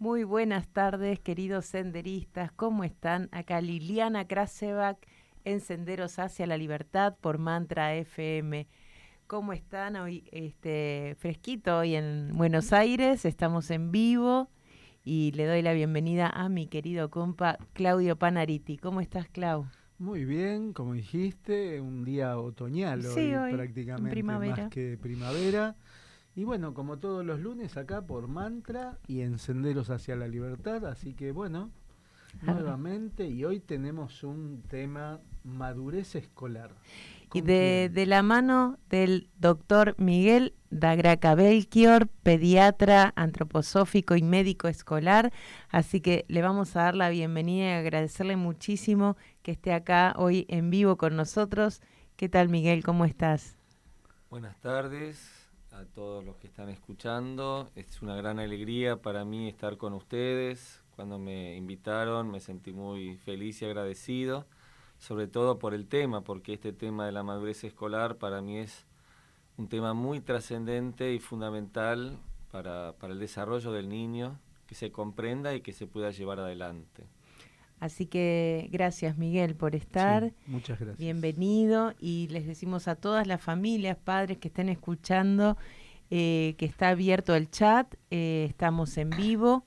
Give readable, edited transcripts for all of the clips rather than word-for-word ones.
Muy buenas tardes, queridos senderistas. ¿Cómo están? Acá Liliana Krasevac en Senderos hacia la Libertad por Mantra FM. ¿Cómo están hoy? Fresquito hoy en Buenos Aires. Estamos en vivo y le doy la bienvenida a mi querido compa Claudio Panariti. ¿Cómo estás, Clau? Muy bien, como dijiste, un día otoñal Sí, hoy hoy en prácticamente más primavera. que primavera. Y bueno, como todos los lunes acá por Mantra y en Senderos hacia la Libertad, así que bueno, Ah, nuevamente y hoy tenemos un tema madurez escolar. y ¿Con de, quién? de la mano del doctor Miguel Dagraca Belchior, pediatra, antroposófico y médico escolar. Así que le vamos a dar la bienvenida y agradecerle muchísimo que esté acá hoy en vivo con nosotros. ¿Qué tal, Miguel? ¿Cómo estás? Buenas tardes a todos los que están escuchando. Es una gran alegría para mí estar con ustedes. Cuando me invitaron me sentí muy feliz y agradecido, sobre todo por el tema, porque este tema de la madurez escolar para mí es un tema muy trascendente y fundamental para el desarrollo del niño, que se comprenda y que se pueda llevar adelante. Así que gracias, Miguel, por Sí, estar. muchas gracias. Bienvenido y les decimos a todas las familias, padres que estén escuchando, que está abierto el chat, estamos en vivo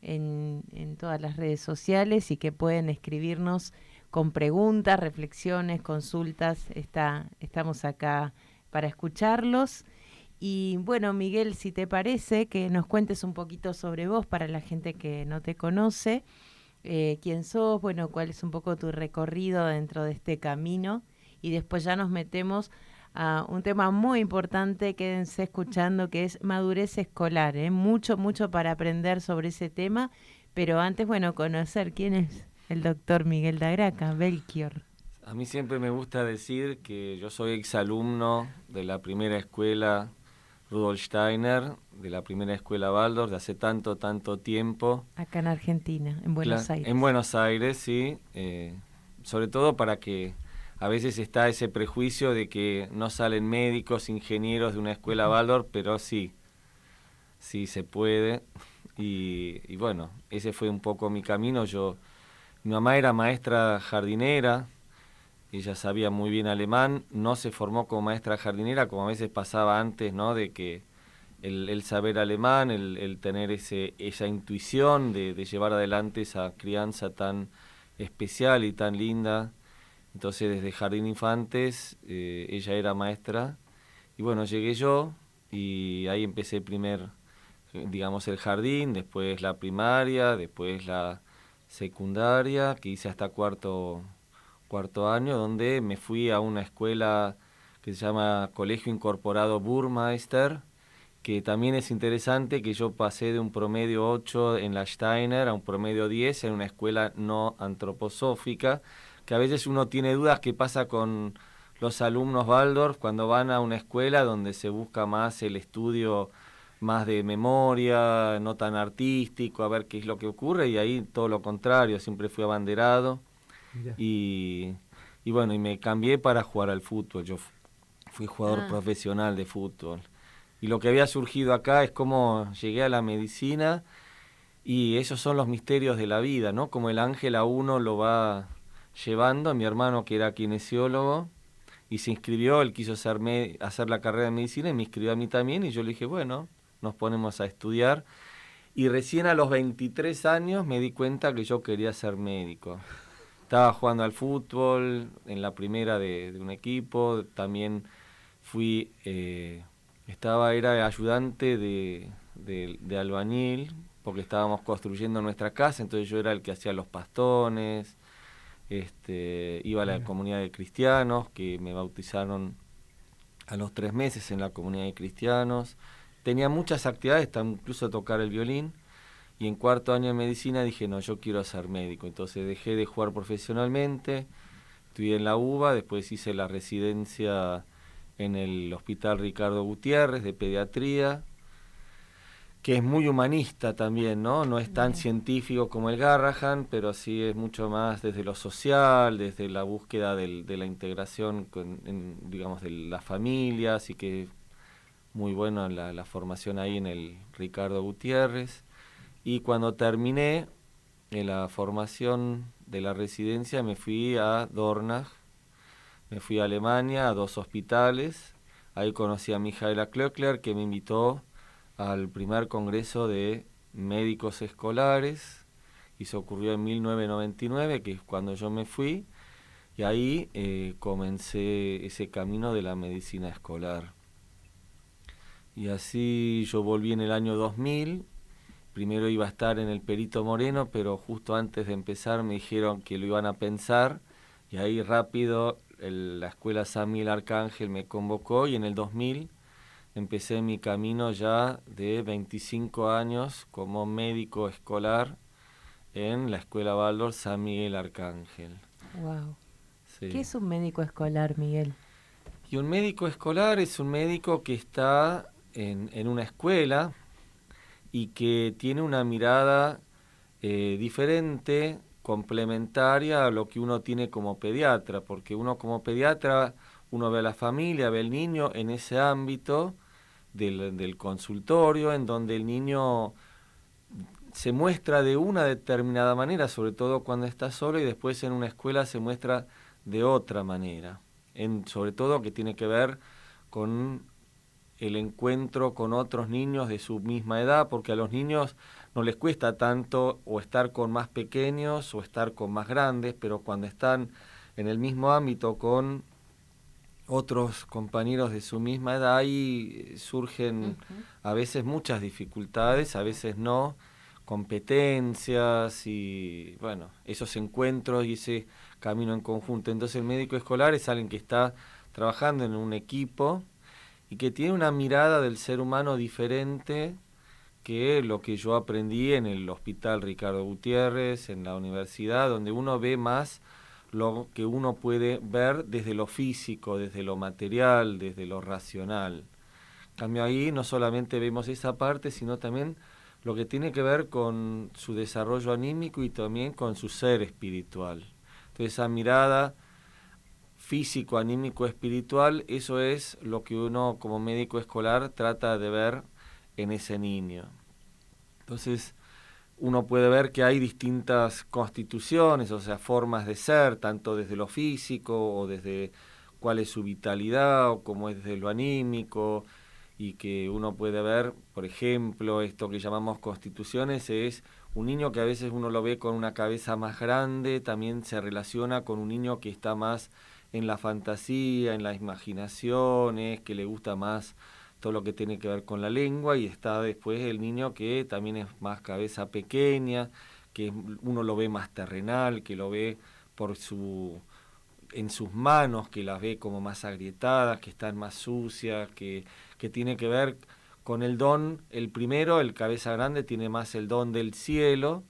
en todas las redes sociales y que pueden escribirnos con preguntas, reflexiones, consultas, estamos acá para escucharlos. Y bueno, Miguel, si te parece que nos cuentes un poquito sobre vos para la gente que no te conoce, quién sos, bueno, cuál es un poco tu recorrido dentro de este camino y después ya nos metemos a un tema muy importante, quédense escuchando, que es madurez escolar, ¿eh? Mucho para aprender sobre ese tema, pero antes, bueno, conocer quién es el doctor Miguel Dagraca Belchior. A mí siempre me gusta decir que yo soy exalumno de la primera escuela Rudolf Steiner, de la primera escuela Waldorf, de hace tanto tiempo. Acá en Argentina, en Buenos En Aires. Buenos Aires, sí. Sobre todo para que a veces está ese prejuicio de que no salen médicos, ingenieros de una escuela Waldorf, pero sí, sí se puede. Y bueno, ese fue un poco mi camino. Mi mamá era maestra jardinera. Ella sabía muy bien alemán, no se formó como maestra jardinera, como a veces pasaba antes, ¿no? De que el saber alemán, el tener esa intuición de llevar adelante esa crianza tan especial y tan linda. Entonces, desde Jardín Infantes, ella era maestra. Y bueno, llegué yo y ahí empecé digamos, el jardín, después la primaria, después la secundaria, que hice hasta cuarto año, donde me fui a una escuela que se llama Colegio Incorporado Burmeister, que también es interesante que yo pasé de un promedio 8 en la Steiner a un promedio 10 en una escuela no antroposófica, que a veces uno tiene dudas qué pasa con los alumnos Waldorf cuando van a una escuela donde se busca más el estudio más de memoria, no tan artístico, a ver qué es lo que ocurre, y ahí todo lo contrario, siempre fui abanderado. Mirá. Y, y bueno, y me cambié para jugar al fútbol. Fui jugador Ah, profesional de fútbol. Y lo que había surgido acá es cómo llegué a la medicina, y esos son los misterios de la vida, ¿no? Como el ángel a uno lo va llevando. Mi hermano, que era kinesiólogo, y se inscribió, él quiso hacer la carrera de medicina y me inscribió a mí también, y yo le dije, bueno, nos ponemos a estudiar. Y recién a los 23 años me di cuenta que yo quería ser médico. Estaba jugando al fútbol en la primera de un equipo, también fui, era ayudante de albañil, porque estábamos construyendo nuestra casa, entonces yo era el que hacía los pastones, iba a la Mirá. comunidad de cristianos, que me bautizaron a los 3 meses en la comunidad de cristianos. Tenía muchas actividades, incluso tocar el violín. Y en cuarto año de medicina dije, no, yo quiero ser médico. Entonces dejé de jugar profesionalmente, estudié en la UBA, después hice la residencia en el Hospital Ricardo Gutiérrez de pediatría, que es muy humanista también, ¿no? No es tan bien. científico como el Garrahan, pero sí es mucho más desde lo social, desde la búsqueda de la integración digamos, de la familia, así que muy buena la formación ahí en el Ricardo Gutiérrez. y cuando terminé la formación de la residencia me fui a Dornach, me fui a Alemania, a 2 hospitales. Ahí conocí a Michaela Klöckler, que me invitó al primer congreso de médicos escolares, y se ocurrió en 1999, que es cuando yo me fui, y ahí comencé ese camino de la medicina escolar. Y así yo volví en el año 2000, primero iba a estar en el Perito Moreno, pero justo antes de empezar me dijeron que lo iban a pensar, y ahí rápido la escuela San Miguel Arcángel me convocó, y en el 2000 empecé mi camino ya de 25 años como médico escolar en la escuela Waldorf San Miguel Arcángel. Wow. Sí. ¿Qué es un médico escolar, Miguel? Y un médico escolar es un médico que está en una escuela y que tiene una mirada diferente, complementaria a lo que uno tiene como pediatra, porque uno como pediatra, uno ve a la familia, ve al niño en ese ámbito del consultorio, en donde el niño se muestra de una determinada manera, sobre todo cuando está solo, y después en una escuela se muestra de otra manera, sobre todo que tiene que ver con el encuentro con otros niños de su misma edad, porque a los niños no les cuesta tanto o estar con más pequeños o estar con más grandes, pero cuando están en el mismo ámbito con otros compañeros de su misma edad, ahí surgen a veces muchas dificultades, a veces no, competencias y, bueno, esos encuentros y ese camino en conjunto. Entonces el médico escolar es alguien que está trabajando en un equipo y que tiene una mirada del ser humano diferente que lo que yo aprendí en el Hospital Ricardo Gutiérrez, en la universidad, donde uno ve más lo que uno puede ver desde lo físico, desde lo material, desde lo racional. En cambio ahí no solamente vemos esa parte, sino también lo que tiene que ver con su desarrollo anímico y también con su ser espiritual. Entonces esa mirada físico, anímico, espiritual, eso es lo que uno como médico escolar trata de ver en ese niño. Entonces uno puede ver que hay distintas constituciones, o sea, formas de ser, tanto desde lo físico o desde cuál es su vitalidad o cómo es desde lo anímico, y que uno puede ver, por ejemplo, esto que llamamos constituciones es un niño que a veces uno lo ve con una cabeza más grande, también se relaciona con un niño que está más en la fantasía, en las imaginaciones, que le gusta más todo lo que tiene que ver con la lengua, y está después el niño que también es más cabeza pequeña, que uno lo ve más terrenal, que lo ve en sus manos, que las ve como más agrietadas, que están más sucias, que tiene que ver con el don. El primero, el cabeza grande, tiene más el don del cielo,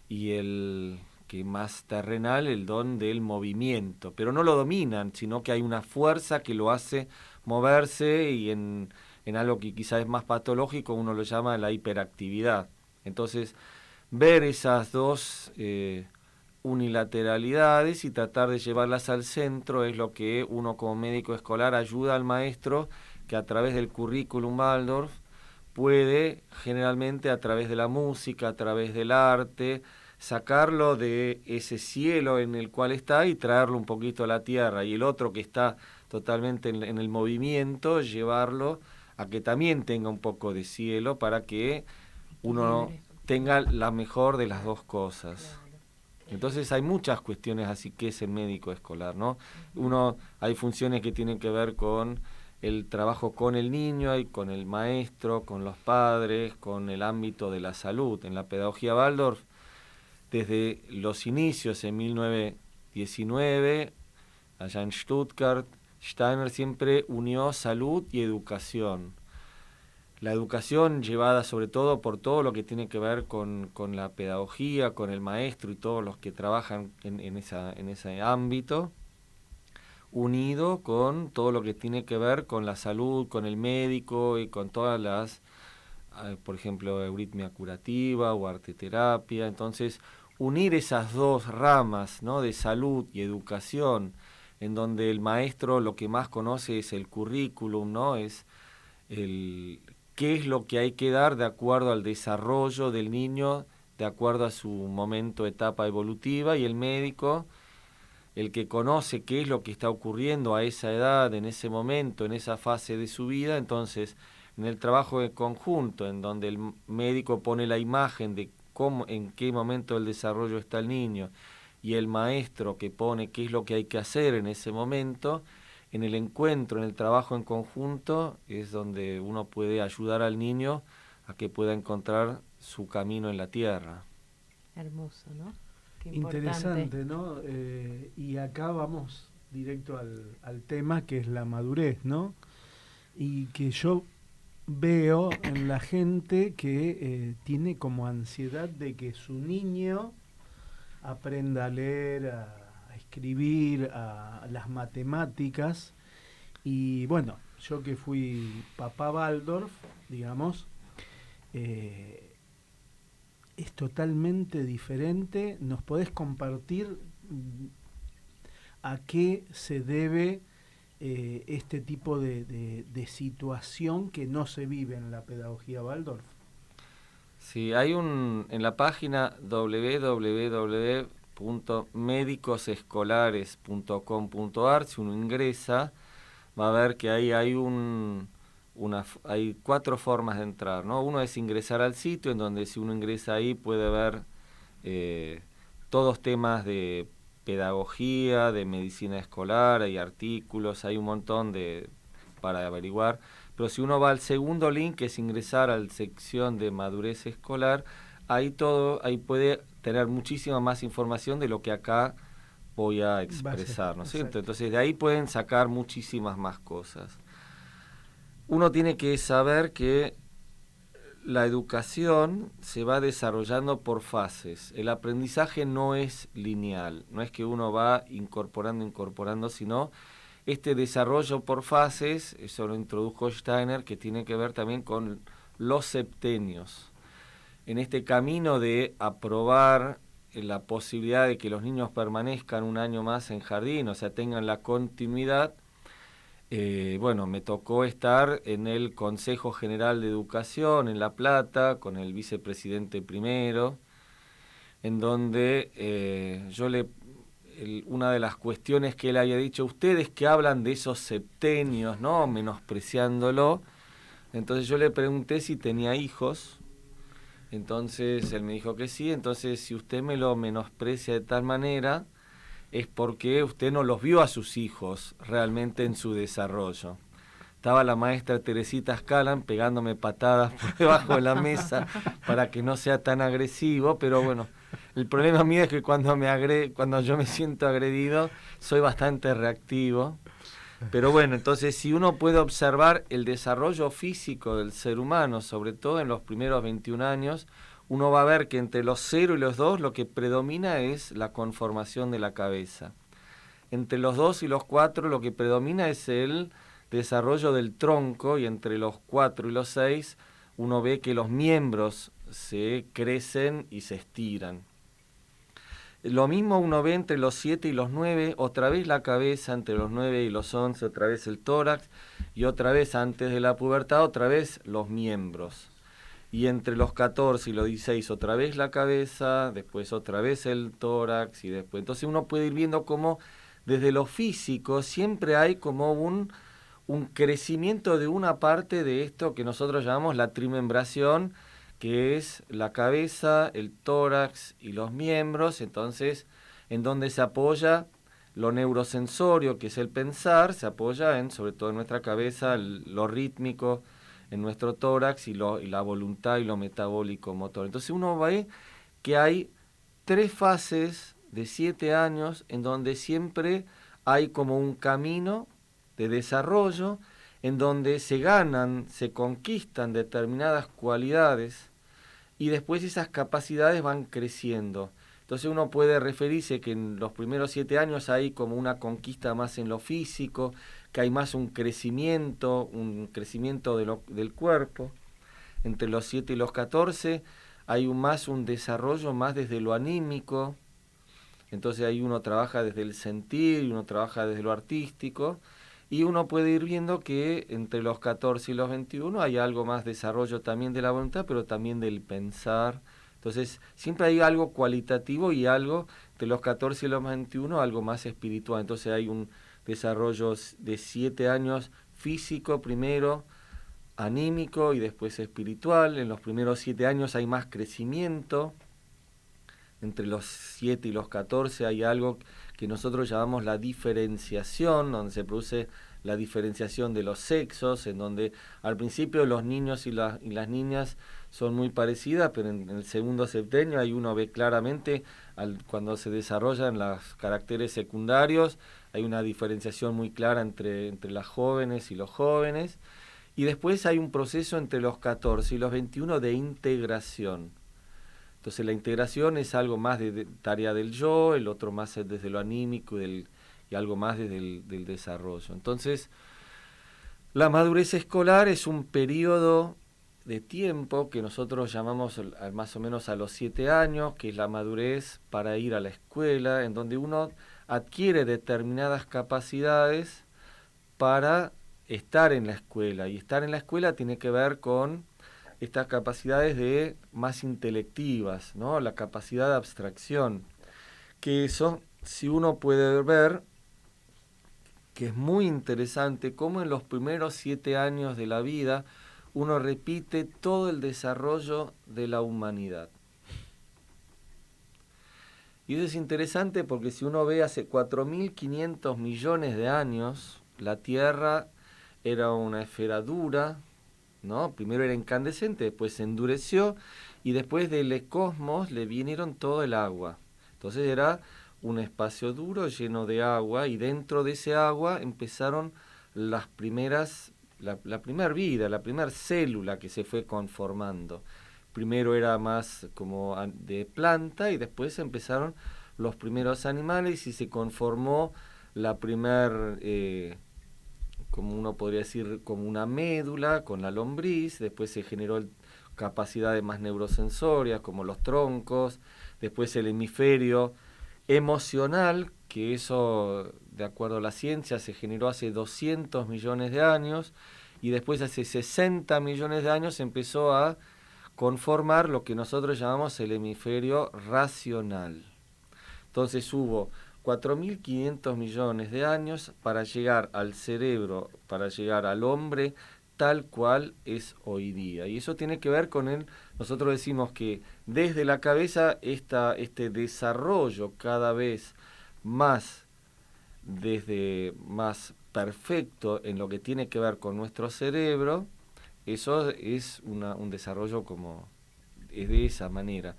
y el que más terrenal, el don del movimiento, pero no lo dominan, sino que hay una fuerza que lo hace moverse, y en algo que quizás es más patológico uno lo llama la hiperactividad. Entonces, ver esas dos unilateralidades y tratar de llevarlas al centro es lo que uno como médico escolar ayuda al maestro, que a través del currículum Waldorf puede generalmente a través de la música, a través del arte, sacarlo de ese cielo en el cual está y traerlo un poquito a la tierra, y el otro que está totalmente en el movimiento, llevarlo a que también tenga un poco de cielo, para que uno tenga la mejor de las dos cosas. Entonces hay muchas cuestiones así que es el médico escolar, ¿no? Hay funciones que tienen que ver con el trabajo con el niño, y con el maestro, con los padres, con el ámbito de la salud. En la pedagogía Waldorf, desde los inicios en 1919, allá en Stuttgart, Steiner siempre unió salud y educación. La educación llevada sobre todo por todo lo que tiene que ver con la pedagogía, con el maestro y todos los que trabajan en ese ámbito, unido con todo lo que tiene que ver con la salud, con el médico y con todas las, por ejemplo, euritmia curativa o arteterapia. Entonces, unir esas dos ramas, ¿no?, de salud y educación, en donde el maestro lo que más conoce es el currículum, ¿no?, es qué es lo que hay que dar de acuerdo al desarrollo del niño, de acuerdo a su momento, etapa evolutiva, y el médico, el que conoce qué es lo que está ocurriendo a esa edad, en ese momento, en esa fase de su vida. Entonces, en el trabajo de conjunto, en donde el médico pone la imagen de cómo, en qué momento del desarrollo está el niño, y el maestro que pone qué es lo que hay que hacer en ese momento, en el encuentro, en el trabajo en conjunto, es donde uno puede ayudar al niño a que pueda encontrar su camino en la tierra. Hermoso, ¿no? Qué Interesante, ¿no? Y acá vamos directo al tema que es la madurez, ¿no? Y que yo veo en la gente que tiene como ansiedad de que su niño aprenda a leer, a escribir, a las matemáticas. Y bueno, yo que fui papá Waldorf, digamos, es totalmente diferente. ¿Nos podés compartir a qué se debe este tipo de situación que no se vive en la pedagogía Waldorf? Sí, hay en la página www.medicosescolares.com.ar, si uno ingresa, va a ver que ahí hay hay 4 formas de entrar, ¿no? Uno es ingresar al sitio, en donde si uno ingresa ahí puede ver todos temas de pedagogía, de medicina escolar, hay artículos, hay un montón para averiguar. Pero si uno va al segundo link, que es ingresar a la sección de madurez escolar, ahí puede tener muchísima más información de lo que acá voy a expresar, ¿no es cierto? Entonces de ahí pueden sacar muchísimas más cosas. Uno tiene que saber que la educación se va desarrollando por fases. El aprendizaje no es lineal, no es que uno va incorporando, sino este desarrollo por fases. Eso lo introdujo Steiner, que tiene que ver también con los septenios. En este camino de aprobar la posibilidad de que los niños permanezcan un año más en jardín, o sea, tengan la continuidad, bueno, me tocó estar en el Consejo General de Educación en La Plata, con el vicepresidente primero, en donde una de las cuestiones que él había dicho, ustedes que hablan de esos septenios, ¿no?, menospreciándolo. Entonces yo le pregunté si tenía hijos, entonces él me dijo que sí. Entonces, si usted me lo menosprecia de tal manera, es porque usted no los vio a sus hijos realmente en su desarrollo. Estaba la maestra Teresita Scalan pegándome patadas por debajo de la mesa para que no sea tan agresivo, pero bueno, el problema mío es que cuando yo me siento agredido, soy bastante reactivo. Pero bueno, entonces si uno puede observar el desarrollo físico del ser humano, sobre todo en los primeros 21 años, uno va a ver que entre los 0 y los 2 lo que predomina es la conformación de la cabeza. Entre los 2 y los 4 lo que predomina es el desarrollo del tronco, y entre los 4 y los 6 uno ve que los miembros se crecen y se estiran. Lo mismo uno ve entre los 7 y los 9, otra vez la cabeza, entre los 9 y los 11, otra vez el tórax, y otra vez antes de la pubertad, otra vez los miembros. Y entre los 14 y los 16, otra vez la cabeza, después otra vez el tórax, y después. Entonces uno puede ir viendo cómo desde lo físico siempre hay como un crecimiento de una parte de esto que nosotros llamamos la trimembración, que es la cabeza, el tórax y los miembros. Entonces, en donde se apoya lo neurosensorio, que es el pensar, se apoya sobre todo en nuestra cabeza, lo rítmico, en nuestro tórax, y la voluntad y lo metabólico motor. Entonces uno ve que hay 3 fases de 7 años en donde siempre hay como un camino de desarrollo, en donde se ganan, se conquistan determinadas cualidades, y después esas capacidades van creciendo. Entonces uno puede referirse que en los primeros 7 años hay como una conquista más en lo físico, que hay más un crecimiento del cuerpo. Entre los 7 y los 14 hay un desarrollo más desde lo anímico. Entonces ahí uno trabaja desde el sentir y uno trabaja desde lo artístico. y uno puede ir viendo que entre los 14 y los 21 hay algo más desarrollo también de la voluntad, pero también del pensar. Entonces, siempre hay algo cualitativo y algo, de los 14 y los 21, algo más espiritual. Entonces hay un desarrollo de 7 años físico primero, anímico y después espiritual. En los primeros 7 años hay más crecimiento. Entre los 7 y los 14 hay algo que nosotros llamamos la diferenciación, donde se produce la diferenciación de los sexos, en donde al principio los niños y las niñas son muy parecidas, pero en el segundo septenio ahí uno ve claramente, cuando se desarrollan los caracteres secundarios, hay una diferenciación muy clara entre las jóvenes y los jóvenes, y después hay un proceso entre los 14 y los 21 de integración. Entonces la integración es algo más de tarea del yo, el otro más es desde lo anímico y algo más desde del desarrollo. Entonces, la madurez escolar es un periodo de tiempo que nosotros llamamos más o menos a los 7 años, que es la madurez para ir a la escuela, en donde uno adquiere determinadas capacidades para estar en la escuela. Y estar en la escuela tiene que ver con estas capacidades de más intelectivas, ¿no? La capacidad de abstracción, que eso, si uno puede ver, que es muy interesante cómo en los primeros 7 años de la vida uno repite todo el desarrollo de la humanidad. Y eso es interesante porque si uno ve hace 4.500 millones de años, la Tierra era una esfera dura, ¿no? Primero era incandescente, después se endureció y después del cosmos le vinieron todo el agua. Entonces era un espacio duro lleno de agua y dentro de ese agua empezaron las primeras, la primera vida, la primera célula que se fue conformando. Primero era más como de planta y después empezaron los primeros animales y se conformó la primera, como uno podría decir, como una médula con la lombriz, después se generó capacidades más neurosensorias como los troncos, después el hemisferio emocional, que eso, de acuerdo a la ciencia, se generó hace 200 millones de años, y después hace 60 millones de años empezó a conformar lo que nosotros llamamos el hemisferio racional. Entonces hubo 4.500 millones de años para llegar al cerebro, para llegar al hombre tal cual es hoy día. Y eso tiene que ver con nosotros decimos que desde la cabeza este desarrollo cada vez más, desde más perfecto en lo que tiene que ver con nuestro cerebro, eso es un desarrollo como es de esa manera.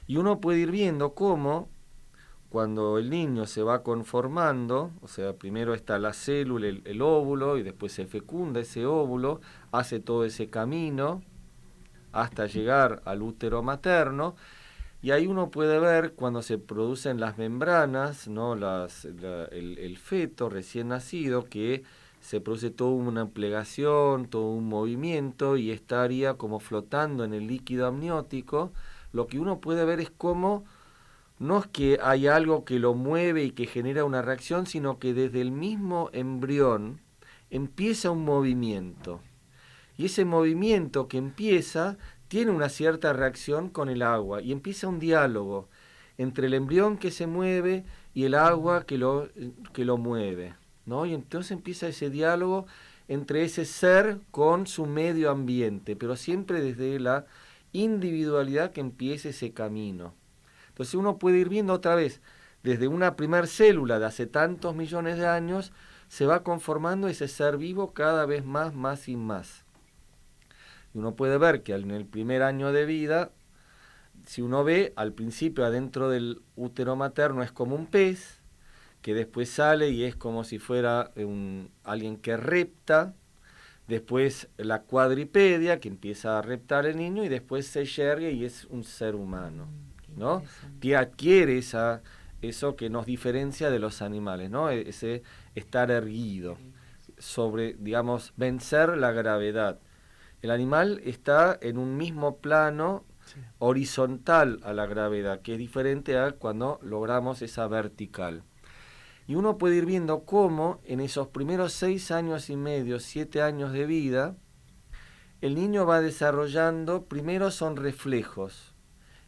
Y uno puede ir viendo cómo cuando el niño se va conformando, o sea, primero está la célula, el óvulo, y después se fecunda ese óvulo, hace todo ese camino hasta llegar al útero materno, y ahí uno puede ver cuando se producen las membranas, ¿no? El feto recién nacido, que se produce toda una plegación, todo un movimiento, y estaría como flotando en el líquido amniótico. Lo que uno puede ver es cómo no es que hay algo que lo mueve y que genera una reacción, sino que desde el mismo embrión empieza un movimiento. Y ese movimiento que empieza tiene una cierta reacción con el agua y empieza un diálogo entre el embrión que se mueve y el agua que lo mueve, ¿no? Y entonces empieza ese diálogo entre ese ser con su medio ambiente, pero siempre desde la individualidad que empieza ese camino. Entonces uno puede ir viendo otra vez, desde una primer célula de hace tantos millones de años, se va conformando ese ser vivo cada vez más y más. Y uno puede ver que en el primer año de vida, si uno ve, al principio adentro del útero materno es como un pez, que después sale y es como si fuera alguien que repta, después la cuadripedia, que empieza a reptar el niño, y después se yergue y es un ser humano, ¿no? Que adquiere eso que nos diferencia de los animales, ¿no? Ese estar erguido, sobre, digamos, vencer la gravedad. El animal está en un mismo plano horizontal a la gravedad, que es diferente a cuando logramos esa vertical. Y uno puede ir viendo cómo en esos primeros 6 años y medio, 7 años de vida, el niño va desarrollando, primero son reflejos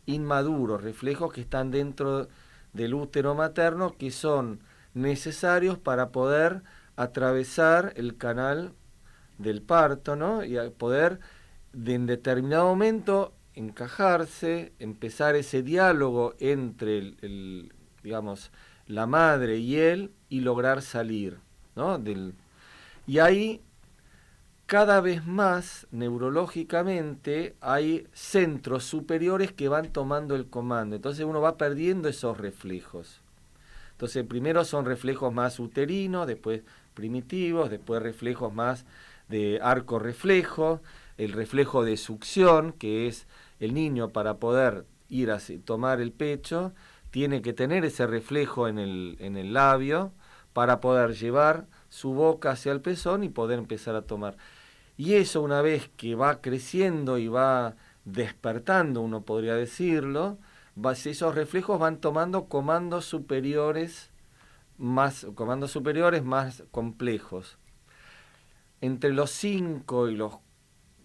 inmaduros, reflejos que están dentro del útero materno, que son necesarios para poder atravesar el canal del parto, ¿no? Y a poder en determinado momento encajarse, empezar ese diálogo entre digamos, la madre y él, y lograr salir, ¿no? Y ahí cada vez más neurológicamente hay centros superiores que van tomando el comando. Entonces uno va perdiendo esos reflejos. Entonces primero son reflejos más uterinos, después primitivos, después reflejos más de arco reflejo, el reflejo de succión, que es el niño para poder ir a tomar el pecho, tiene que tener ese reflejo en el labio para poder llevar su boca hacia el pezón y poder empezar a tomar. Y eso, una vez que va creciendo y va despertando, uno podría decirlo, esos reflejos van tomando comandos superiores más complejos. Entre los 5 y los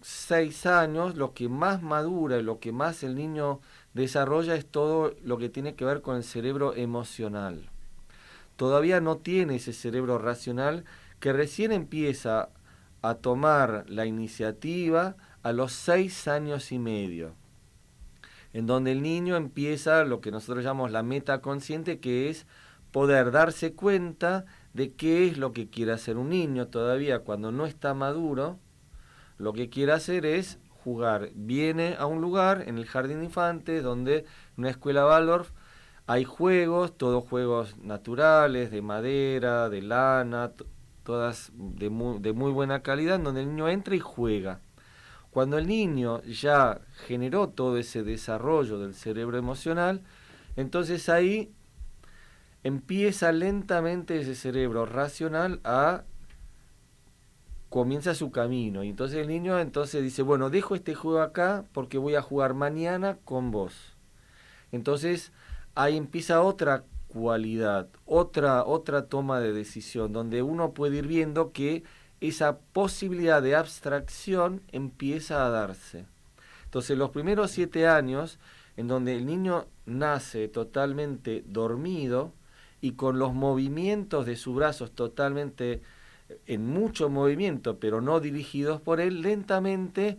6 años, lo que más madura y lo que más el niño desarrolla es todo lo que tiene que ver con el cerebro emocional. Todavía no tiene ese cerebro racional que recién empieza a tomar la iniciativa a los 6 años y medio, en donde el niño empieza lo que nosotros llamamos la metaconsciente, que es poder darse cuenta de qué es lo que quiere hacer un niño. Todavía cuando no está maduro, lo que quiere hacer es jugar. Viene a un lugar, en el jardín de infantes, donde en una escuela Waldorf hay juegos, todos juegos naturales, de madera, de lana, todas de muy buena calidad, en donde el niño entra y juega. Cuando el niño ya generó todo ese desarrollo del cerebro emocional, entonces ahí empieza lentamente ese cerebro racional comienza su camino. Y entonces el niño dice, bueno, dejo este juego acá porque voy a jugar mañana con vos. Entonces ahí empieza otra cualidad, otra toma de decisión, donde uno puede ir viendo que esa posibilidad de abstracción empieza a darse. Entonces los primeros 7 años, en donde el niño nace totalmente dormido y con los movimientos de sus brazos totalmente en mucho movimiento, pero no dirigidos por él, lentamente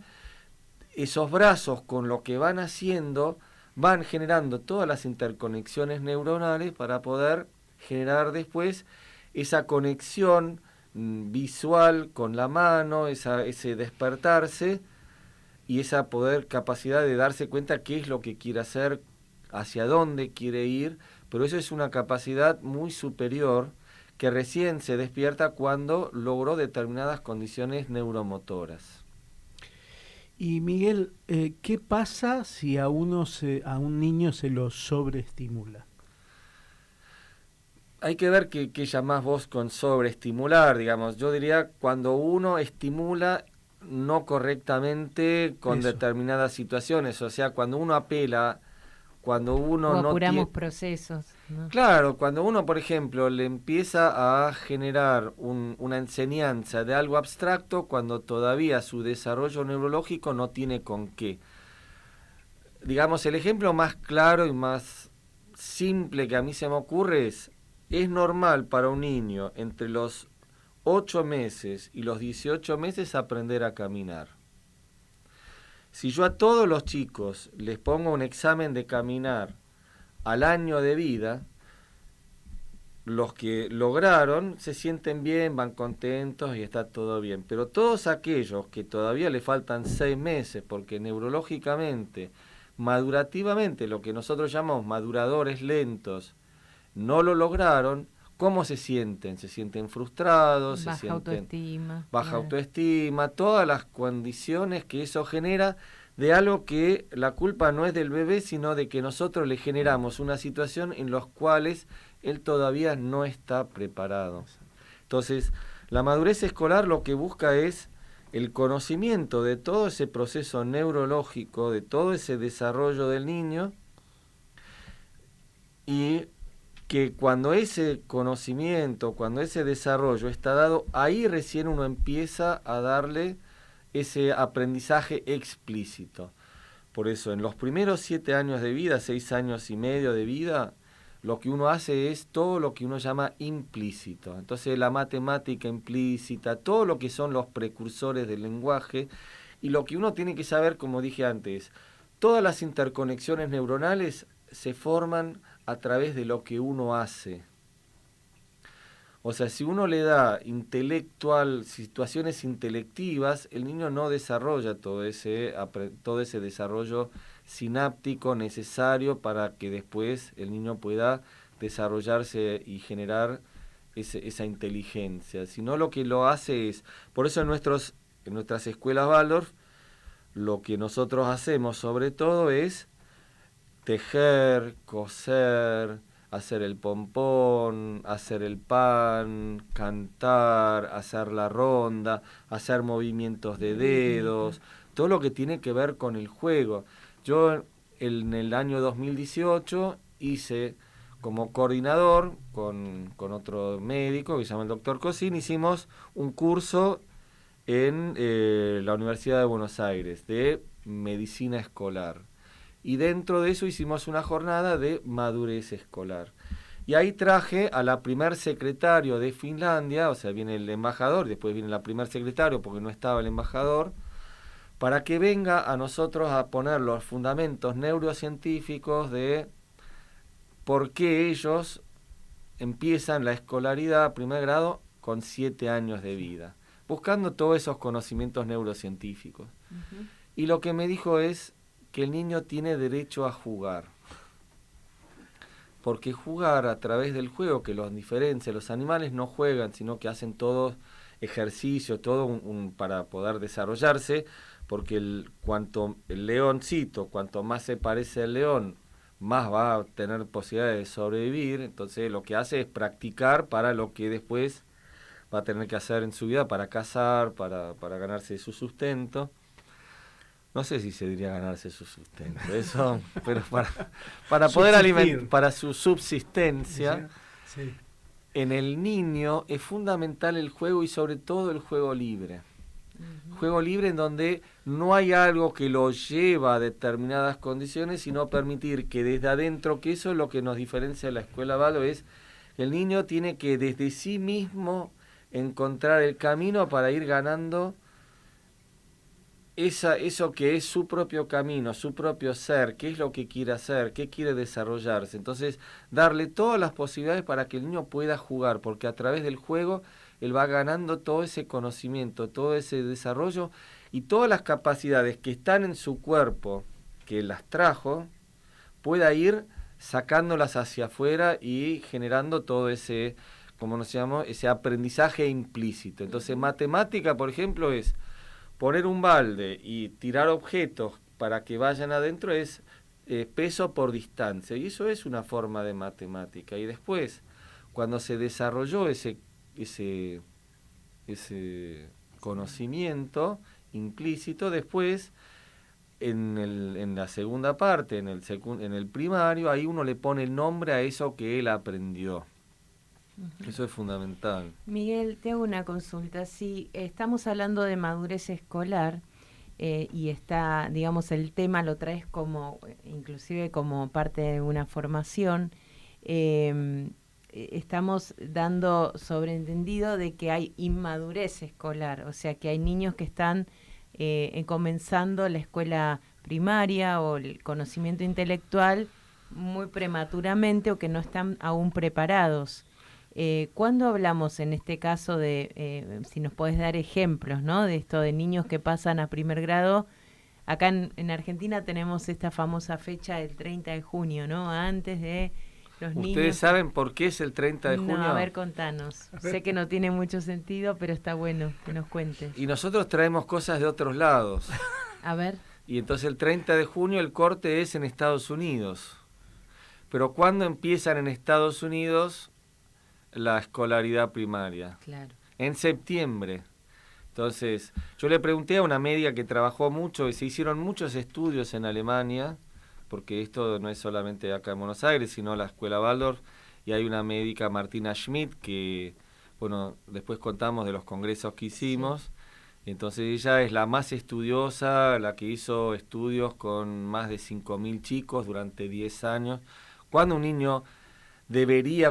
esos brazos con lo que van haciendo van generando todas las interconexiones neuronales para poder generar después esa conexión visual con la mano, ese despertarse y esa capacidad de darse cuenta qué es lo que quiere hacer, hacia dónde quiere ir, pero eso es una capacidad muy superior que recién se despierta cuando logró determinadas condiciones neuromotoras. Y Miguel, ¿qué pasa si a un niño se lo sobreestimula? Hay que ver qué llamás vos con sobreestimular, digamos. Yo diría cuando uno estimula no correctamente con determinadas situaciones, o sea, cuando uno apela, cuando uno o apuramos procesos, ¿no? Claro, cuando uno, por ejemplo, le empieza a generar una enseñanza de algo abstracto, cuando todavía su desarrollo neurológico no tiene con qué. Digamos, el ejemplo más claro y más simple que a mí se me ocurre es normal para un niño entre los 8 meses y los 18 meses aprender a caminar. Si yo a todos los chicos les pongo un examen de caminar al año de vida, los que lograron se sienten bien, van contentos y está todo bien. Pero todos aquellos que todavía le faltan 6 meses, porque neurológicamente, madurativamente, lo que nosotros llamamos maduradores lentos, no lo lograron, ¿cómo se sienten? Se sienten frustrados, baja autoestima. Baja autoestima, todas las condiciones que eso genera de algo que la culpa no es del bebé, sino de que nosotros le generamos una situación en la cual él todavía no está preparado. Entonces, la madurez escolar lo que busca es el conocimiento de todo ese proceso neurológico, de todo ese desarrollo del niño, y que cuando ese conocimiento, cuando ese desarrollo está dado, ahí recién uno empieza a darle ese aprendizaje explícito. Por eso, en los primeros 7 años de vida, 6 años y medio de vida, lo que uno hace es todo lo que uno llama implícito. Entonces, la matemática implícita, todo lo que son los precursores del lenguaje, y lo que uno tiene que saber, como dije antes, todas las interconexiones neuronales se forman a través de lo que uno hace. O sea, si uno le da situaciones intelectivas, el niño no desarrolla todo ese desarrollo sináptico necesario para que después el niño pueda desarrollarse y generar esa inteligencia. Sino lo que lo hace es, por eso en nuestras escuelas Waldorf, lo que nosotros hacemos sobre todo es tejer, coser, hacer el pompón, hacer el pan, cantar, hacer la ronda, hacer movimientos de dedos, todo lo que tiene que ver con el juego. Yo en el año 2018 hice como coordinador con otro médico que se llama el doctor Cosín, hicimos un curso en la Universidad de Buenos Aires de medicina escolar. Y dentro de eso hicimos una jornada de madurez escolar. Y ahí traje a la primer secretario de Finlandia, o sea, viene el embajador, después viene la primer secretario porque no estaba el embajador, para que venga a nosotros a poner los fundamentos neurocientíficos de por qué ellos empiezan la escolaridad a primer grado con 7 años de vida, buscando todos esos conocimientos neurocientíficos. Uh-huh. Y lo que me dijo es que el niño tiene derecho a jugar. Porque jugar a través del juego, que los diferencia, los animales no juegan, sino que hacen todo ejercicio, todo para poder desarrollarse, porque el leoncito, cuanto más se parece al león, más va a tener posibilidades de sobrevivir. Entonces lo que hace es practicar para lo que después va a tener que hacer en su vida, para cazar, para ganarse su sustento. No sé si se diría ganarse su sustento, eso, pero para poder alimentar, para su subsistencia, sí. En el niño es fundamental el juego y sobre todo el juego libre. Uh-huh. Juego libre en donde no hay algo que lo lleva a determinadas condiciones, sino permitir que desde adentro, que eso es lo que nos diferencia de la escuela Waldorf, es que el niño tiene que desde sí mismo encontrar el camino para ir ganando eso que es su propio camino, su propio ser, qué es lo que quiere hacer, qué quiere desarrollarse. Entonces, darle todas las posibilidades para que el niño pueda jugar, porque a través del juego él va ganando todo ese conocimiento, todo ese desarrollo y todas las capacidades que están en su cuerpo, que las trajo, pueda ir sacándolas hacia afuera y generando todo ese, como nos llamamos, ese aprendizaje implícito. Entonces, matemática, por ejemplo, es poner un balde y tirar objetos para que vayan adentro, es peso por distancia, y eso es una forma de matemática. Y después, cuando se desarrolló ese conocimiento implícito, después en la segunda parte, en el primario, ahí uno le pone el nombre a eso que él aprendió. Uh-huh. Eso es fundamental. Miguel, te hago una consulta. Si estamos hablando de madurez escolar y está, digamos, el tema lo traes como, inclusive como parte de una formación, estamos dando sobreentendido de que hay inmadurez escolar, o sea, que hay niños que están comenzando la escuela primaria o el conocimiento intelectual muy prematuramente o que no están aún preparados. ¿Cuándo hablamos en este caso de, si nos podés dar ejemplos, ¿no? De esto de niños que pasan a primer grado? Acá en Argentina tenemos esta famosa fecha del 30 de junio, ¿no? Antes de los niños. ¿Ustedes saben por qué es el 30 de junio? No, a ver, contanos. Sé que no tiene mucho sentido, pero está bueno que nos cuentes. Y nosotros traemos cosas de otros lados. A ver. Y entonces el 30 de junio el corte es en Estados Unidos. Pero ¿cuándo empiezan en Estados Unidos la escolaridad primaria? Claro. En septiembre. Entonces, yo le pregunté a una médica que trabajó mucho y se hicieron muchos estudios en Alemania, porque esto no es solamente acá en Buenos Aires, sino la escuela Waldorf y hay una médica, Martina Schmidt, que, bueno, después contamos de los congresos que hicimos. Entonces ella es la más estudiosa, la que hizo estudios con más de 5.000 chicos durante 10 años. ¿Cuándo un niño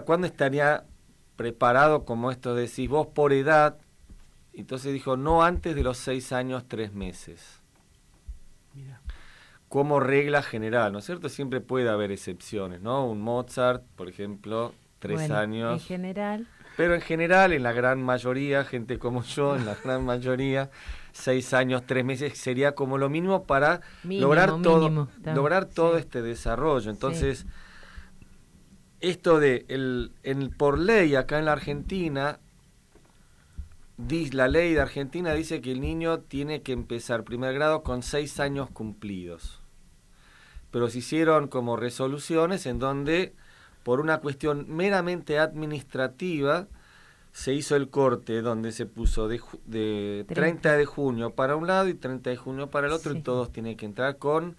cuándo estaría preparado, como esto decís vos, por edad? Entonces dijo, no antes de los 6 años, 3 meses. Mira. Como regla general, ¿no es cierto? Siempre puede haber excepciones, ¿no? Un Mozart, por ejemplo, 3 años. En general. Pero en general, en la gran mayoría, gente como yo, en la gran mayoría, 6 años, 3 meses sería como lo mínimo para lograr todo este desarrollo. Entonces, esto de por ley acá en la Argentina, la ley de Argentina dice que el niño tiene que empezar primer grado con 6 años cumplidos. Pero se hicieron como resoluciones en donde, por una cuestión meramente administrativa, se hizo el corte donde se puso de 30 de junio para un lado y 30 de junio para el otro, y todos tienen que entrar con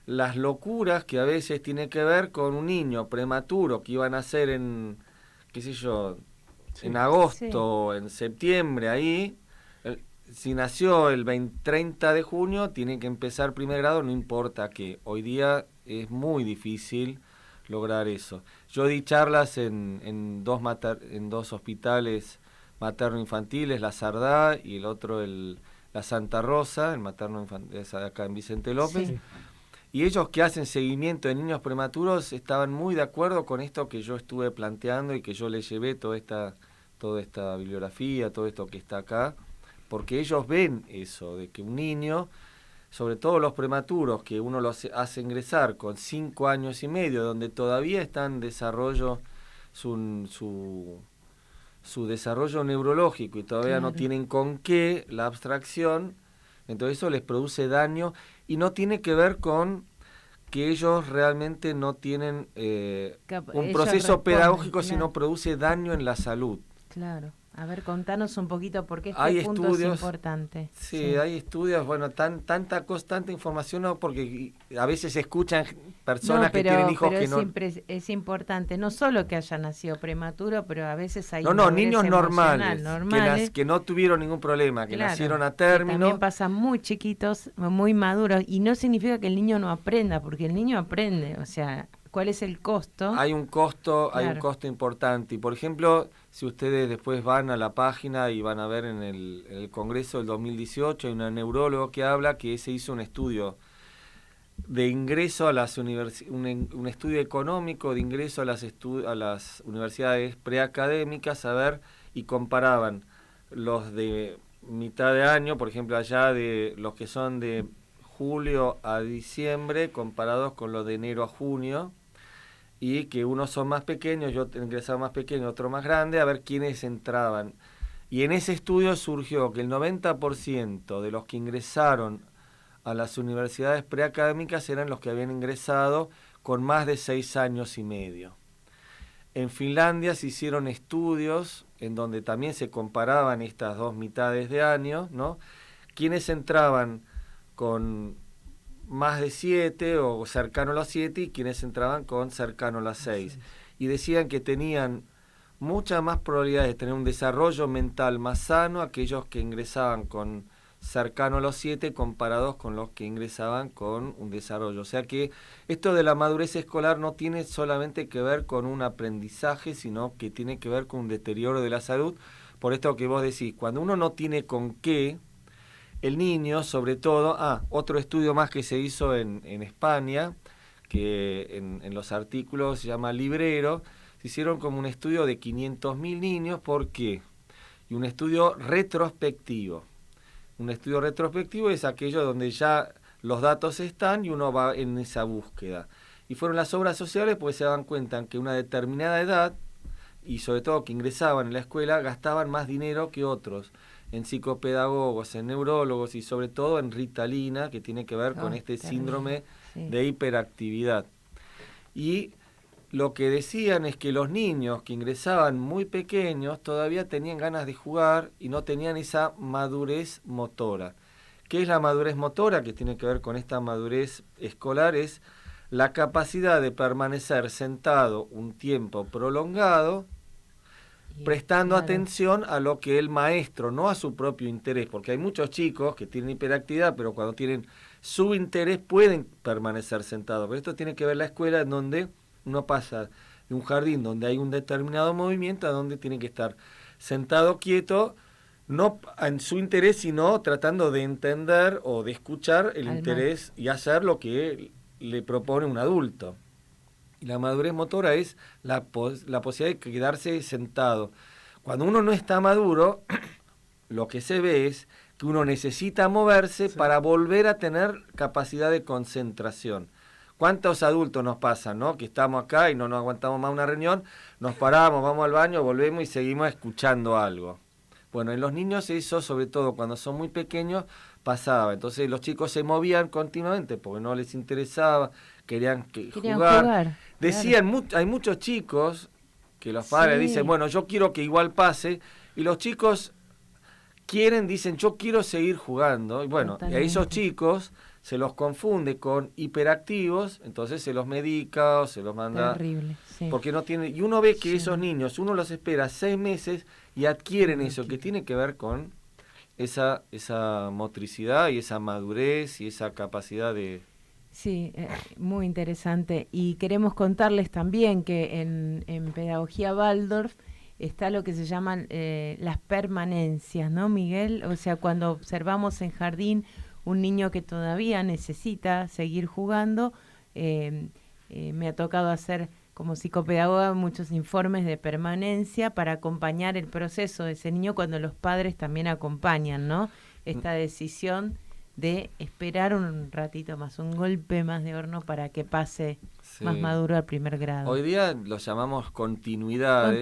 las locuras que a veces tiene que ver con un niño prematuro que iban a nacer en, qué sé yo, en agosto, en septiembre, ahí. Si nació el 30 de junio, tiene que empezar primer grado, no importa qué. Hoy día es muy difícil lograr eso. Yo di charlas en dos hospitales materno-infantiles, la Sardá y el otro la Santa Rosa, el materno-infantil acá en Vicente López. Sí. Y ellos que hacen seguimiento de niños prematuros estaban muy de acuerdo con esto que yo estuve planteando y que yo les llevé toda esta bibliografía, todo esto que está acá, porque ellos ven eso, de que un niño, sobre todo los prematuros, que uno los hace ingresar con 5 años y medio, donde todavía está en desarrollo su desarrollo neurológico y todavía no tienen con qué la abstracción, entonces eso les produce daño y no tiene que ver con que ellos realmente no tienen un proceso pedagógico, sino produce daño en la salud. Claro. A ver, contanos un poquito por qué este punto es importante. Sí, hay estudios, bueno, tanta información, no, porque a veces se escuchan personas que tienen hijos que no... siempre es importante, no solo que haya nacido prematuro, pero a veces hay... niños normales. Que no tuvieron ningún problema, que nacieron a término. Que también pasan muy chiquitos, muy maduros, y no significa que el niño no aprenda, porque el niño aprende, o sea... ¿Cuál es el costo? Hay un costo importante. Y por ejemplo, si ustedes después van a la página y van a ver en el Congreso del 2018, hay una neuróloga que habla que se hizo un estudio de ingreso a las un estudio económico de ingreso a las universidades preacadémicas, y comparaban los de mitad de año, por ejemplo, allá de los que son de julio a diciembre, comparados con los de enero a junio, y que unos son más pequeños, yo ingresaba más pequeño, otro más grande, a ver quiénes entraban. Y en ese estudio surgió que el 90% de los que ingresaron a las universidades preacadémicas eran los que habían ingresado con más de 6 años y medio. En Finlandia se hicieron estudios en donde también se comparaban estas dos mitades de año, ¿no? Quienes entraban con más de 7 o cercano a los 7 y quienes entraban con cercano a las 6. Y decían que tenían muchas más probabilidades de tener un desarrollo mental más sano aquellos que ingresaban con cercano a los 7 comparados con los que ingresaban con un desarrollo. O sea que esto de la madurez escolar no tiene solamente que ver con un aprendizaje, sino que tiene que ver con un deterioro de la salud. Por esto que vos decís, cuando uno no tiene con qué, el niño, sobre todo, otro estudio más que se hizo en España, que en los artículos se llama Librero, se hicieron como un estudio de 500.000 niños. ¿Por qué? Y un estudio retrospectivo. Un estudio retrospectivo es aquello donde ya los datos están y uno va en esa búsqueda. Y fueron las obras sociales porque se daban cuenta que una determinada edad, y sobre todo que ingresaban en la escuela, gastaban más dinero que otros, en psicopedagogos, en neurólogos y sobre todo en Ritalina, que tiene que ver con este síndrome de hiperactividad. Y lo que decían es que los niños que ingresaban muy pequeños todavía tenían ganas de jugar y no tenían esa madurez motora. ¿Qué es la madurez motora? Que tiene que ver con esta madurez escolar, es la capacidad de permanecer sentado un tiempo prolongado, prestando atención a lo que el maestro, no a su propio interés, porque hay muchos chicos que tienen hiperactividad, pero cuando tienen su interés pueden permanecer sentados. Pero esto tiene que ver la escuela en donde uno pasa de un jardín donde hay un determinado movimiento a donde tiene que estar sentado quieto, no en su interés, sino tratando de entender o de escuchar el interés y hacer lo que le propone un adulto. Y la madurez motora es la posibilidad de quedarse sentado. Cuando uno no está maduro, lo que se ve es que uno necesita moverse para volver a tener capacidad de concentración. ¿Cuántos adultos nos pasan, no? Que estamos acá y no nos aguantamos más una reunión, nos paramos, vamos al baño, volvemos y seguimos escuchando algo. Bueno, en los niños eso, sobre todo cuando son muy pequeños, pasaba. Entonces los chicos se movían continuamente porque no les interesaba, querían jugar. Decían, hay muchos chicos que los padres dicen, bueno, yo quiero que igual pase, y los chicos dicen, yo quiero seguir jugando. Y bueno, y a esos chicos se los confunde con hiperactivos, entonces se los medica o se los manda. Terrible, porque no tiene. Y uno ve que esos niños, uno los espera 6 meses y adquieren eso, que tiene que ver con esa motricidad y esa madurez y esa capacidad de... Sí, muy interesante. Y queremos contarles también que en Pedagogía Waldorf está lo que se llaman las permanencias, ¿no, Miguel? O sea, cuando observamos en jardín un niño que todavía necesita seguir jugando, me ha tocado hacer como psicopedagoga muchos informes de permanencia para acompañar el proceso de ese niño cuando los padres también acompañan, ¿no? Esta decisión de esperar un ratito más, un golpe más de horno para que pase más maduro al primer grado. Hoy día lo llamamos continuidad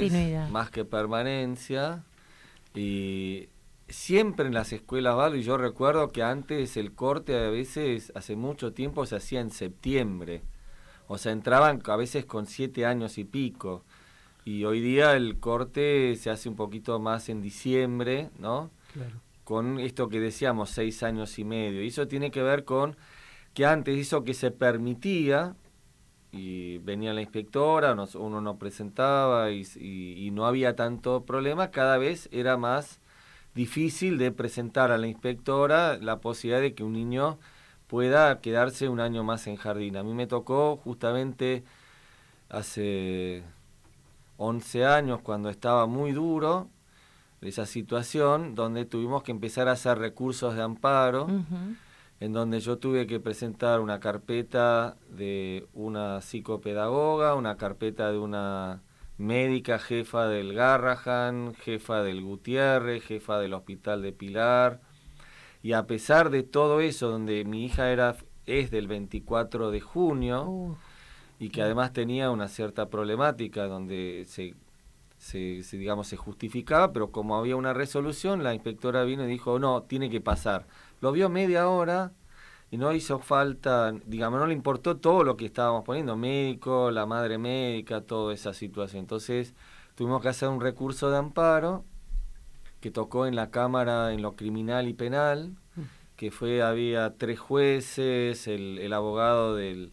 más que permanencia, y siempre en las escuelas Waldorf, y yo recuerdo que antes el corte a veces, hace mucho tiempo, se hacía en septiembre, o sea, entraban a veces con 7 años y pico, y hoy día el corte se hace un poquito más en diciembre, ¿no? Claro. Con esto que decíamos, 6 años y medio. Y eso tiene que ver con que antes hizo que se permitía, y venía la inspectora, uno no presentaba y no había tanto problema. Cada vez era más difícil de presentar a la inspectora la posibilidad de que un niño pueda quedarse un año más en jardín. A mí me tocó justamente hace 11 años, cuando estaba muy duro esa situación, donde tuvimos que empezar a hacer recursos de amparo, en donde yo tuve que presentar una carpeta de una psicopedagoga, una carpeta de una médica, jefa del Garrahan, jefa del Gutiérrez, jefa del Hospital de Pilar, y a pesar de todo eso, donde mi hija es del 24 de junio, y que además tenía una cierta problemática, donde se justificaba, pero como había una resolución, la inspectora vino y dijo, no, tiene que pasar. Lo vio media hora y no hizo falta, no le importó todo lo que estábamos poniendo, médico, la madre médica, toda esa situación. Entonces tuvimos que hacer un recurso de amparo que tocó en la Cámara en lo criminal y penal, que había 3 jueces, el abogado del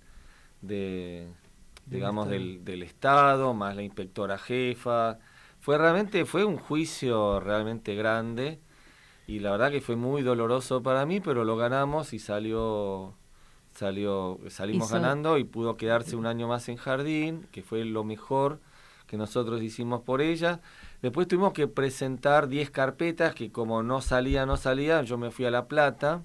Estado, más la inspectora jefa. Fue un juicio realmente grande, y la verdad que fue muy doloroso para mí, pero lo ganamos y salimos ganando, y pudo quedarse un año más en jardín, que fue lo mejor que nosotros hicimos por ella. Después tuvimos que presentar 10 carpetas, que como no salía, yo me fui a La Plata,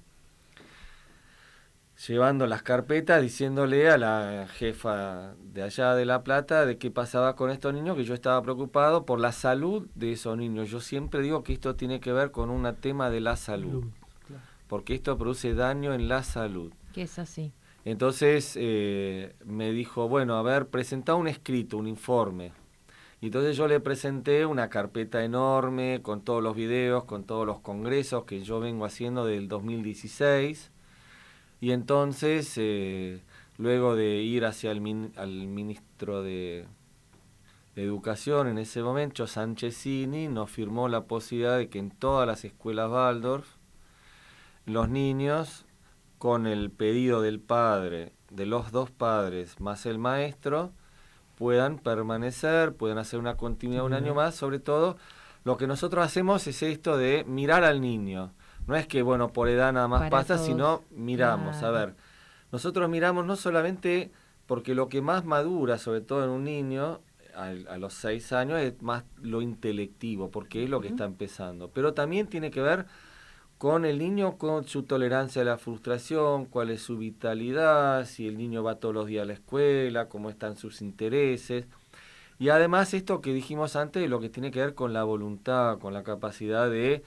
llevando las carpetas, diciéndole a la jefa de allá de La Plata de qué pasaba con estos niños, que yo estaba preocupado por la salud de esos niños. Yo siempre digo que esto tiene que ver con un tema de la salud, porque esto produce daño en la salud. Que es así. Entonces me dijo, bueno, a ver, presentá un escrito, un informe. Y entonces yo le presenté una carpeta enorme con todos los videos, con todos los congresos que yo vengo haciendo del 2016. Y entonces, luego de ir hacia al ministro de Educación en ese momento, Sanchezini, nos firmó la posibilidad de que en todas las escuelas Waldorf, los niños, con el pedido del padre de los dos padres más el maestro puedan permanecer, puedan hacer una continuidad un año más. Sobre todo, lo que nosotros hacemos es esto de mirar al niño. No es que, bueno, por edad nada más pasa, sino miramos. Claro. A ver, nosotros miramos no solamente porque lo que más madura, sobre todo en un niño, a los 6 años, es más lo intelectivo, porque es lo que está empezando. Pero también tiene que ver con el niño, con su tolerancia a la frustración, cuál es su vitalidad, si el niño va todos los días a la escuela, cómo están sus intereses. Y además esto que dijimos antes, lo que tiene que ver con la voluntad, con la capacidad de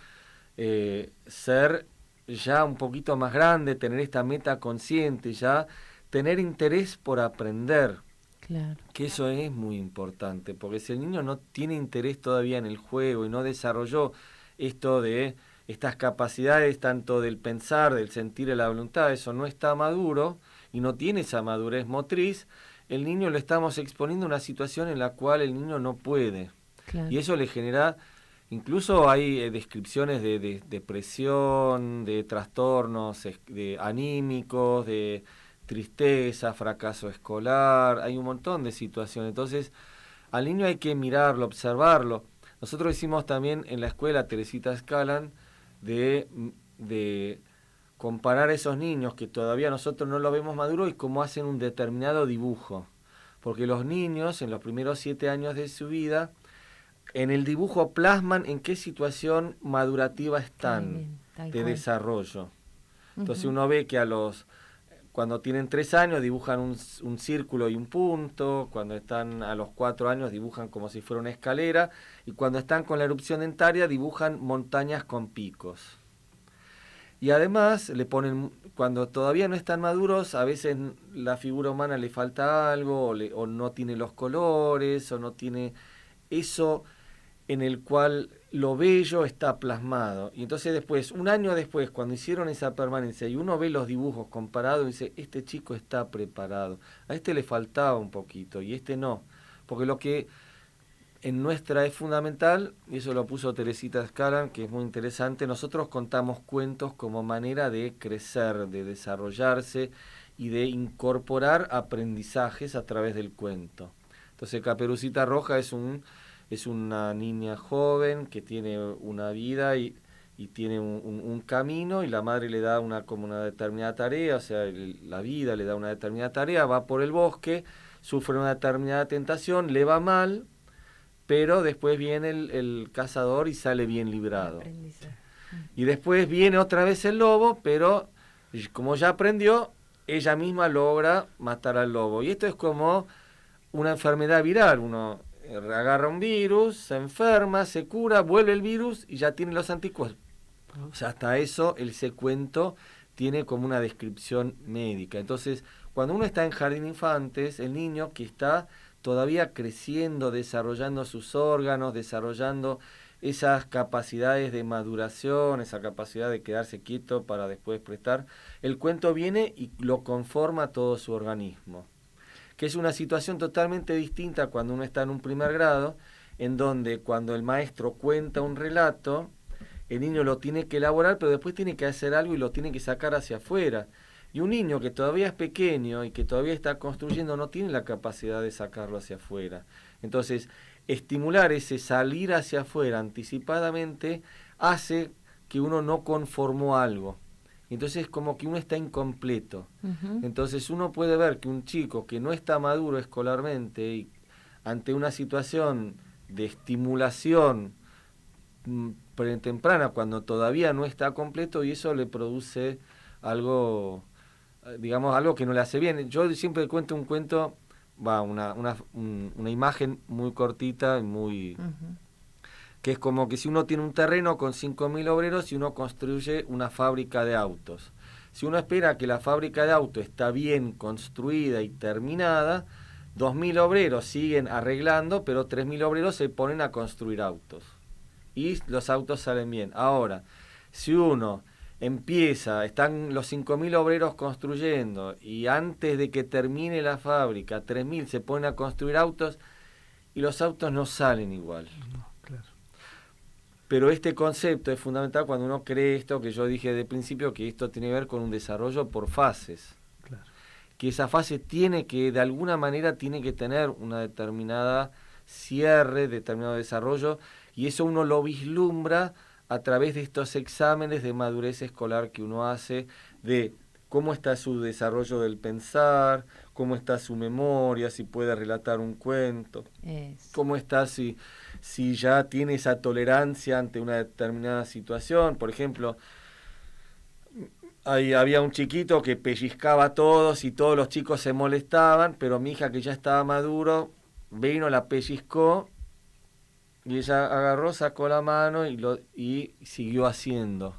ser ya un poquito más grande, tener esta meta consciente, ya tener interés por aprender. Claro. Que eso es muy importante, porque si el niño no tiene interés todavía en el juego y no desarrolló esto de estas capacidades tanto del pensar, del sentir y la voluntad, eso no está maduro y no tiene esa madurez motriz, el niño lo estamos exponiendo a una situación en la cual el niño no puede. Claro. Y eso le genera, incluso hay descripciones de depresión, de trastornos de anímicos, de tristeza, fracaso escolar, hay un montón de situaciones. Entonces, al niño hay que mirarlo, observarlo. Nosotros hicimos también en la escuela Teresita Escalan de comparar a esos niños que todavía nosotros no lo vemos maduro y cómo hacen un determinado dibujo. Porque los niños en los primeros 7 años de su vida, en el dibujo plasman en qué situación madurativa están de desarrollo. Entonces uno ve que cuando tienen 3 años dibujan un círculo y un punto, cuando están a los 4 años dibujan como si fuera una escalera, y cuando están con la erupción dentaria dibujan montañas con picos. Y además le ponen, cuando todavía no están maduros, a veces la figura humana le falta algo, o no tiene los colores, o no tiene eso en el cual lo bello está plasmado. Y entonces después, un año después, cuando hicieron esa permanencia y uno ve los dibujos comparados y dice, este chico está preparado, a este le faltaba un poquito y este no, porque lo que en nuestra es fundamental, y eso lo puso Teresita Escalan, que es muy interesante, nosotros contamos cuentos como manera de crecer, de desarrollarse y de incorporar aprendizajes a través del cuento. Entonces Caperucita Roja es una niña joven que tiene una vida y tiene un camino, y la madre le da como una determinada tarea, o sea, la vida le da una determinada tarea, va por el bosque, sufre una determinada tentación, le va mal, pero después viene el cazador y sale bien librado. Y después viene otra vez el lobo, pero como ya aprendió, ella misma logra matar al lobo. Y esto es como una enfermedad viral, uno agarra un virus, se enferma, se cura, vuelve el virus y ya tiene los anticuerpos. O sea, hasta eso ese cuento tiene como una descripción médica. Entonces, cuando uno está en jardín de infantes, el niño que está todavía creciendo, desarrollando sus órganos, desarrollando esas capacidades de maduración, esa capacidad de quedarse quieto para después prestar, el cuento viene y lo conforma todo su organismo. Que es una situación totalmente distinta cuando uno está en un primer grado, en donde cuando el maestro cuenta un relato, el niño lo tiene que elaborar, pero después tiene que hacer algo y lo tiene que sacar hacia afuera. Y un niño que todavía es pequeño y que todavía está construyendo no tiene la capacidad de sacarlo hacia afuera. Entonces, estimular ese salir hacia afuera anticipadamente hace que uno no conformó algo. Entonces como que uno está incompleto. Entonces uno puede ver que un chico que no está maduro escolarmente y ante una situación de estimulación temprana, cuando todavía no está completo, y eso le produce algo, digamos, algo que no le hace bien. Yo siempre cuento un cuento, una imagen muy cortita y muy... que es como que si uno tiene un terreno con 5.000 obreros y uno construye una fábrica de autos. Si uno espera que la fábrica de autos está bien construida y terminada, 2.000 obreros siguen arreglando, pero 3.000 obreros se ponen a construir autos. Y los autos salen bien. Ahora, si uno están los 5.000 obreros construyendo y antes de que termine la fábrica, 3.000 se ponen a construir autos y los autos no salen igual. Pero este concepto es fundamental cuando uno cree esto que yo dije de principio, que esto tiene que ver con un desarrollo por fases. Claro. que esa fase tiene que, de alguna manera, tiene que tener una determinada cierre, determinado desarrollo, y eso uno lo vislumbra a través de estos exámenes de madurez escolar que uno hace, de cómo está su desarrollo del pensar, cómo está su memoria, si puede relatar un cuento, cómo está si ya tiene esa tolerancia ante una determinada situación. Por ejemplo, había un chiquito que pellizcaba a todos y todos los chicos se molestaban, pero mi hija, que ya estaba maduro, vino, la pellizcó y ella agarró, sacó la mano y siguió haciendo.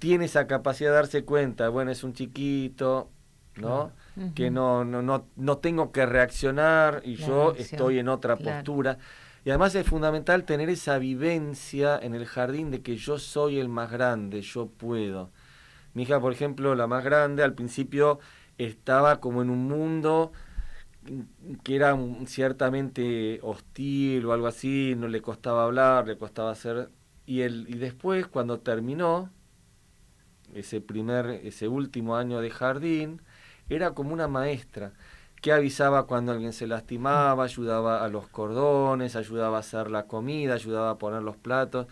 Tiene esa capacidad de darse cuenta, bueno, es un chiquito, ¿no? Uh-huh. Que no tengo que reaccionar y yo estoy en otra postura. Y además es fundamental tener esa vivencia en el jardín de que yo soy el más grande, yo puedo. Mi hija, por ejemplo, la más grande, al principio estaba como en un mundo que era ciertamente hostil o algo así, no le costaba hablar, le costaba hacer... Y después, cuando terminó ese último año de jardín, era como una maestra que avisaba cuando alguien se lastimaba, ayudaba a los cordones, ayudaba a hacer la comida, ayudaba a poner los platos.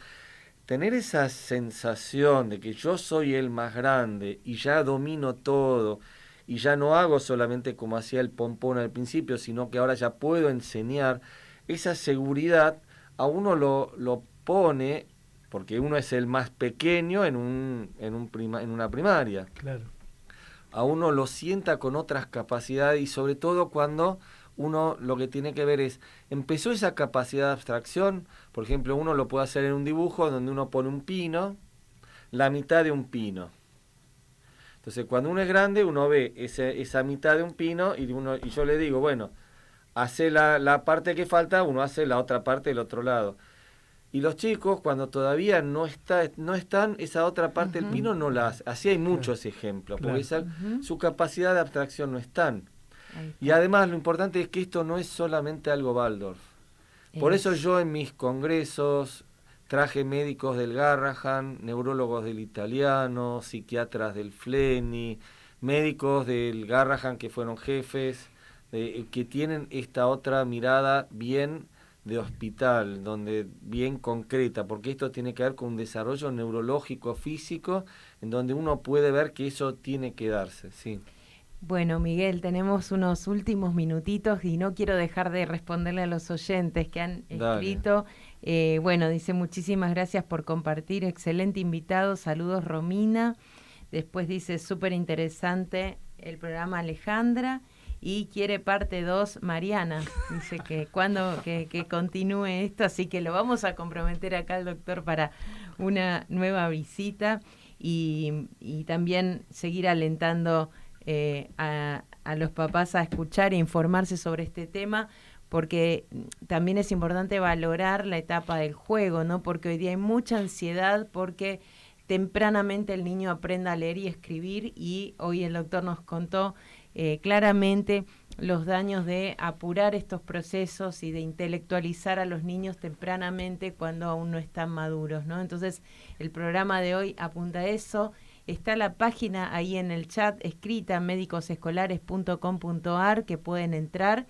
Tener esa sensación de que yo soy el más grande y ya domino todo y ya no hago solamente como hacía el pompón al principio, sino que ahora ya puedo enseñar, esa seguridad a uno lo pone, porque uno es el más pequeño en una primaria. Claro. A uno lo sienta con otras capacidades y sobre todo cuando uno lo que tiene que ver es, empezó esa capacidad de abstracción, por ejemplo, uno lo puede hacer en un dibujo donde uno pone un pino, la mitad de un pino. Entonces, cuando uno es grande, uno ve esa mitad de un pino y yo le digo, bueno, hace la parte que falta, uno hace la otra parte del otro lado. Y los chicos, cuando todavía no están, esa otra parte del pino no la hace. Así hay muchos ejemplos, porque su capacidad de abstracción no están. Y además lo importante es que esto no es solamente algo Waldorf. Por eso yo en mis congresos traje médicos del Garrahan, neurólogos del Italiano, psiquiatras del Fleni, médicos del Garrahan que fueron jefes, que tienen esta otra mirada bien de hospital, bien concreta, porque esto tiene que ver con un desarrollo neurológico, físico, en donde uno puede ver que eso tiene que darse, sí. Bueno, Miguel, tenemos unos últimos minutitos y no quiero dejar de responderle a los oyentes que han escrito. Bueno, dice, muchísimas gracias por compartir, excelente invitado, saludos Romina. Después dice, súper interesante el programa Alejandra y quiere parte 2 Mariana. Dice que que continúe esto, así que lo vamos a comprometer acá al doctor para una nueva visita y también seguir alentando a los papás a escuchar e informarse sobre este tema, porque también es importante valorar la etapa del juego, ¿no? Porque hoy día hay mucha ansiedad porque tempranamente el niño aprenda a leer y escribir, y hoy el doctor nos contó claramente los daños de apurar estos procesos y de intelectualizar a los niños tempranamente cuando aún no están maduros, ¿no? Entonces el programa de hoy apunta a eso. Está la página ahí en el chat escrita, medicosescolares.com.ar, que pueden entrar.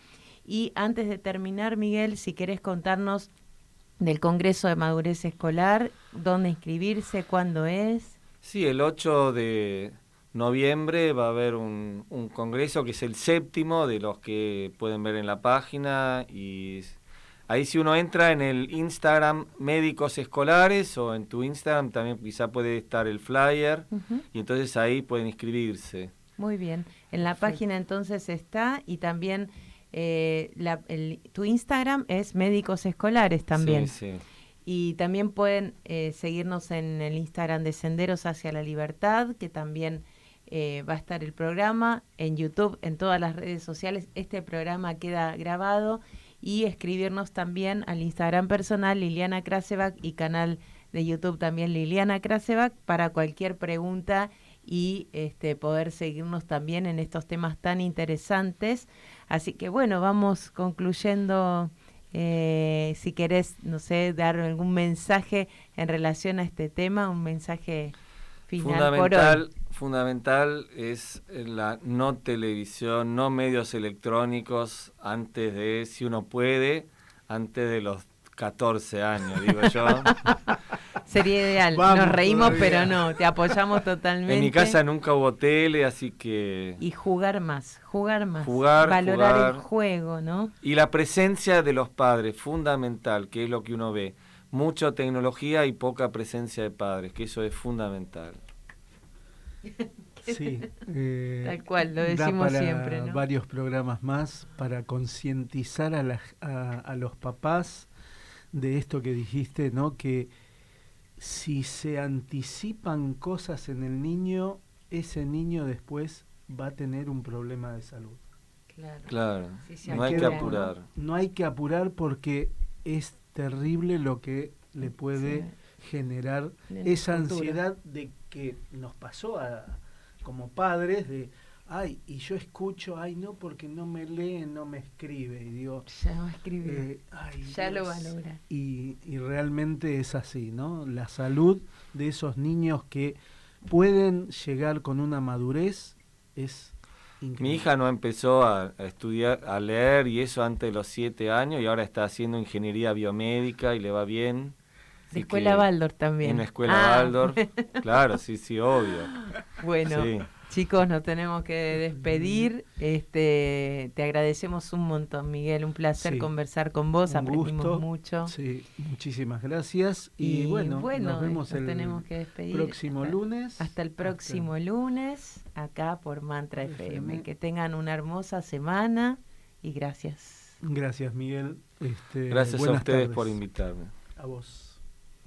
Y antes de terminar, Miguel, si querés contarnos del Congreso de Madurez Escolar, dónde inscribirse, cuándo es. Sí, el 8 de noviembre va a haber un congreso que es el 7º de los que pueden ver en la página, y ahí si uno entra en el Instagram Médicos Escolares, o en tu Instagram también quizá puede estar el flyer, y entonces ahí pueden inscribirse. Muy bien, en la página entonces está, y también tu Instagram es Médicos Escolares también. Sí, sí. Y también pueden seguirnos en el Instagram de Senderos hacia la Libertad, que también va a estar el programa, en YouTube, en todas las redes sociales. Este programa queda grabado, y escribirnos también al Instagram personal Liliana Krasevac y canal de YouTube también Liliana Krasevac para cualquier pregunta y poder seguirnos también en estos temas tan interesantes. Así que bueno, vamos concluyendo. Si querés, no sé, dar algún mensaje en relación a este tema, un mensaje final por hoy. fundamental es la no televisión, no medios electrónicos antes de, si uno puede, antes de los 14 años, digo yo. Sería ideal. Vamos, Nos reímos, todavía. pero no, te apoyamos totalmente. En mi casa nunca hubo tele, así que... Y jugar más. Jugar, Valorar el juego, ¿no? Y la presencia de los padres, fundamental, que es lo que uno ve. Mucha tecnología y poca presencia de padres, que eso es fundamental. Sí, Tal cual, lo da decimos para siempre, ¿no? varios programas más para concientizar a los papás de esto que dijiste, ¿no? Que si se anticipan cosas en el niño, ese niño después va a tener un problema de salud. Claro, Sí, se no hay que apura, apurar. No hay que apurar porque es terrible lo que le puede generar En el esa futuro. ansiedad de que nos pasó como padres de, ay, y yo escucho, ay, no, porque no me lee, no me escribe, y digo, Ya va a escribir. ay, Ya lo Dios. va a lograr. Y realmente es así, ¿no? La salud de esos niños que pueden llegar con una madurez es increíble. Mi hija no empezó a estudiar, a leer y eso antes de los 7 años y ahora está haciendo ingeniería biomédica y le va bien. De Así escuela que Waldorf también. En la escuela Waldorf, claro, sí, obvio. Bueno, Sí. chicos, nos tenemos que despedir. Te agradecemos un montón, Miguel. Un placer Sí. conversar con vos. Un Aprendimos gusto. mucho. Sí, muchísimas gracias. Y bueno, nos vemos nos el tenemos que despedir. próximo lunes. Hasta el próximo lunes, acá por Mantra FM. FM. Que tengan una hermosa semana y gracias. Gracias, Miguel. Gracias a buenas ustedes tardes. por invitarme. A vos.